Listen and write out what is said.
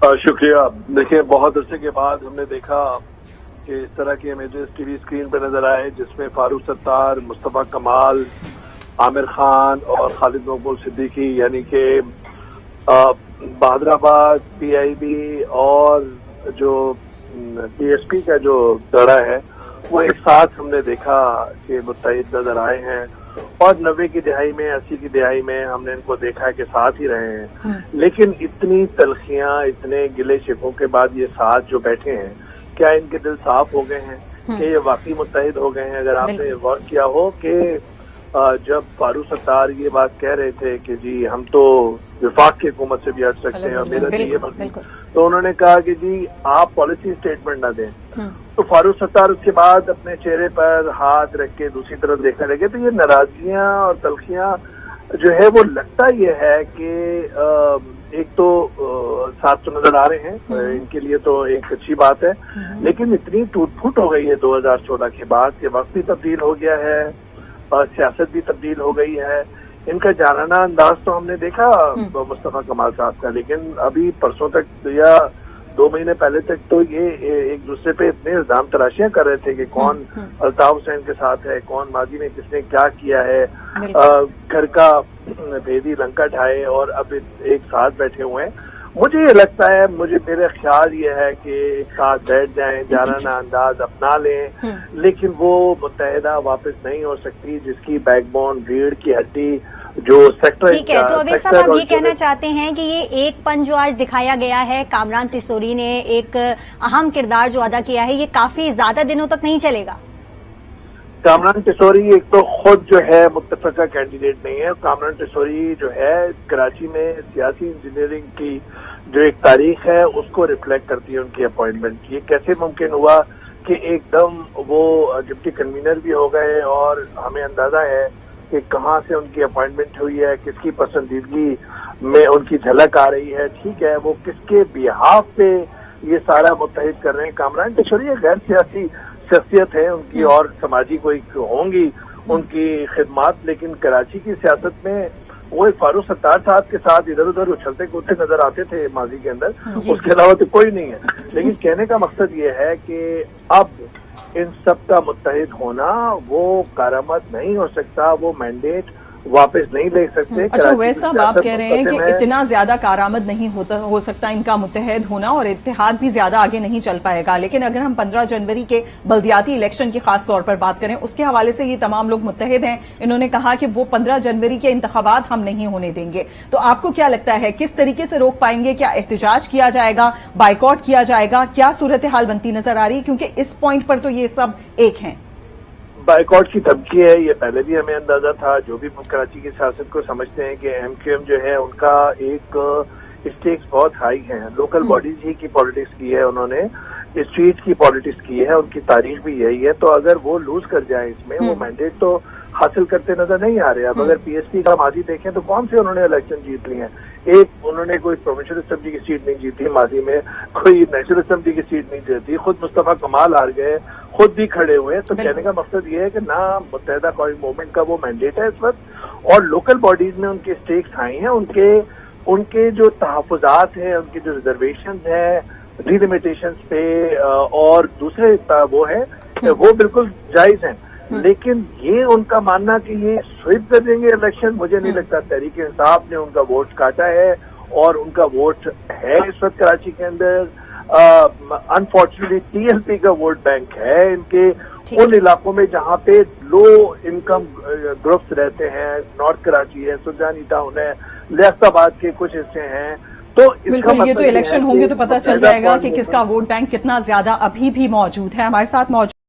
शुक्रिया। देखिए, बहुत अरसे के बाद हमने देखा कि इस तरह के इमेजेस टीवी स्क्रीन पर नजर आए जिसमें फारूक सत्तार, मुस्तफा कमाल, आमिर खान और खालिद मकबूल सिद्दीकी यानी कि बहादुराबाद पीआईबी और जो टीएसपी का जो दड़ा है वो एक साथ हमने देखा कि मुत्तहिद नजर आए हैं। और 90 की दिहाई में, 80 की दिहाई में हमने इनको देखा है कि साथ ही रहे हैं। लेकिन इतनी तलखियां, इतने गिले शिकवों के बाद ये साथ जो बैठे हैं, क्या इनके दिल साफ हो गए हैं कि ये वाकई मुत्तहिद हो गए हैं? अगर आपने गौर किया हो कि जब फारूक सत्तार ये बात कह रहे थे कि जी हम तो विफाक की हुकूमत से भी हट सकते हैं और मेरा तो ये मर्जी, तो उन्होंने कहा कि जी आप पॉलिसी स्टेटमेंट ना दें। तो फारूक सत्तार उसके बाद अपने चेहरे पर हाथ रख के दूसरी तरफ देखने लगे। तो ये नाराजगियां और तलखियां जो है वो लगता ये है कि एक तो साथ तो नजर आ रहे हैं, इनके लिए तो एक अच्छी बात है, लेकिन इतनी टूट फूट हो गई है 2014 के बाद कि वक्त भी तब्दील हो गया है और सियासत भी तब्दील हो गई है। इनका जानाना अंदाज तो हमने देखा मुस्तफा कमाल साहब का, लेकिन अभी परसों तक या 2 महीने पहले तक तो ये एक दूसरे पे इतने इल्जाम तराशियां कर रहे थे कि कौन अल्ताफ हुसैन के साथ है, कौन माजी में किसने क्या किया है, घर का भेदी लंका ढाए और अब एक साथ बैठे हुए हैं। मुझे ये लगता है, मेरा ख्याल ये है कि एक साथ बैठ जाएं, जानाना अंदाज अपना लें, लेकिन वो मुत्तहिदा वापस नहीं हो सकती जिसकी बैकबोन, रीढ़ की हड्डी जो सेक्टर। ठीक है, तो अवैध साहब आप ये कहना चाहते हैं कि ये एक पन जो आज दिखाया गया है, कामरान तिसोरी ने एक अहम किरदार जो अदा किया है, ये काफी ज्यादा दिनों तक नहीं चलेगा? कामरान तिसोरी एक तो खुद जो है मुत्तफिका कैंडिडेट नहीं है। कामरान तिसोरी जो है कराची में सियासी इंजीनियरिंग की जो एक तारीख है उसको रिफ्लेक्ट करती है उनकी अपॉइंटमेंट। ये कैसे मुमकिन हुआ कि एकदम वो डिप्टी कन्वीनर भी हो गए और हमें अंदाजा है कि कहाँ से उनकी अपॉइंटमेंट हुई है, किसकी पसंदीदगी में उनकी झलक आ रही है। ठीक है, वो किसके बिहाफ पे ये सारा मुत्तहिद कर रहे हैं। कामरान तिसोरी एक गैर सियासी शख्सियत है, उनकी और समाजी कोई होंगी उनकी खिदमात, लेकिन कराची की सियासत में वो एक फारूक सत्तार साहब के साथ इधर उधर उछलते कूदते नजर आते थे माजी के अंदर, उसके अलावा तो कोई नहीं है। लेकिन कहने का मकसद ये है कि अब इन सब का मुत्तहिद होना वो कारामद नहीं हो सकता, वो मैंडेट वापस नहीं ले सकते। अच्छा, वैसा आप कह रहे हैं कि इतना ज्यादा कारामद नहीं हो सकता इनका मुत्तहद होना और इत्तेहाद भी ज्यादा आगे नहीं चल पाएगा। लेकिन अगर हम 15 जनवरी के बल्दियाती इलेक्शन की खास तौर पर बात करें, उसके हवाले से ये तमाम लोग मुत्तहद हैं। इन्होंने कहा कि वो 15 जनवरी के इंतखाबात हम नहीं होने देंगे। तो आपको क्या लगता है किस तरीके से रोक पाएंगे? क्या एहतजाज किया जाएगा, बाइकआउट किया जाएगा? क्या सूरत हाल बनती नजर आ रही है? क्योंकि इस पॉइंट पर तो ये सब एक हैं। बाइकआउट की धमकी है, ये पहले भी हमें अंदाजा था। जो भी कराची की सियासत को समझते हैं कि एमक्यूएम जो है उनका एक स्टेक्स बहुत हाई है। लोकल बॉडीज ही की पॉलिटिक्स की है उन्होंने, स्ट्रीट की पॉलिटिक्स की है, उनकी तारीख भी यही है। तो अगर वो लूज कर जाए इसमें, वो मैंडेट तो हासिल करते नजर नहीं आ रहे। अब अगर पीएसपी का माजी देखें तो कौन से उन्होंने इलेक्शन जीत ली हैं? एक उन्होंने कोई प्रोविंशियल असेंबली की सीट नहीं जीती माजी में, कोई नेशनल असेंबली की सीट नहीं जीती, खुद मुस्तफा कमाल हार गए, खुद भी खड़े हुए। तो कहने का मकसद ये है कि ना मुत्तहिदा कौमी मूवमेंट का वो मैंडेट है इस वक्त, और लोकल बॉडीज में उनके स्टेक्स हाई हैं, उनके जो तहफुजात हैं, उनके जो रिजर्वेशन है डिलिमिटेशन पे और दूसरे वो है वो बिल्कुल जायज हैं। लेकिन ये उनका मानना कि ये स्वीप कर देंगे इलेक्शन, मुझे नहीं लगता। तहरीक इंसाफ ने उनका वोट काटा है और उनका वोट है इस वक्त कराची के अंदर। अनफॉर्चुनेटली टीएलपी का वोट बैंक है इनके उन इलाकों में जहां पे लो इनकम ग्रुप्स रहते हैं। नॉर्थ कराची है, सुल्तानी टाउन है, लियाकताबाद के कुछ हिस्से हैं। तो बिल्कुल, ये तो इलेक्शन होंगे तो पता चल जाएगा कि किसका वोट बैंक कितना ज्यादा अभी भी मौजूद है। हमारे साथ मौजूद